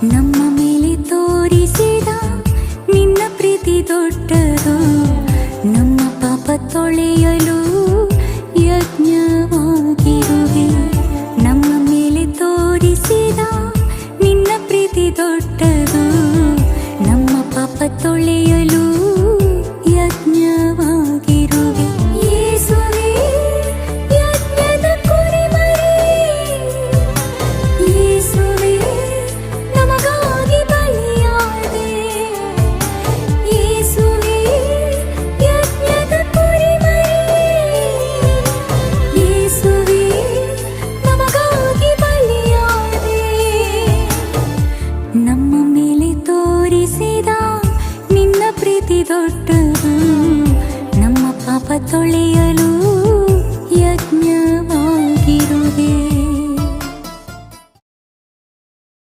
ನಮ್ಮ ಮೇಲೆ ತೋರಿಸಿದ ನಿನ್ನ ಪ್ರೀತಿ ದೊಡ್ಡದು, ನಮ್ಮ ಪಾಪ ತೊಳೆಯಲು ಯಜ್ಞವಾಗಿರುವೆ. ನಮ್ಮ ಮೇಲೆ ತೋರಿಸಿದ ನಿನ್ನ ಪ್ರೀತಿ ದೊಡ್ಡದು, ನಮ್ಮ ಪಾಪ ತೊಳೆಯಲು ಯಜ್ಞವಾಗಿರುವೆ. ಯೇಸುವೇ ಯಜ್ಞದ ಕುರಿಮರಿ, ಯೇಸುವೇ ನಮಗಾಗಿ ಬಲಿಯಾದೆ. ಯೇಸುವೇ ಯಜ್ಞದ ಕುರಿಮರಿ, ಯೇಸುವೇ ನಮಗಾಗಿ ಬಲಿಯಾದೆ. ನಮ್ಮ ಮೇಲೆ ತೋರಿಸಿದ ನಿನ್ನ ಪ್ರೀತಿ ದೊಡ್ಡದು, ನಮ್ಮ ಪಾಪ ತೊಳೆಯಲು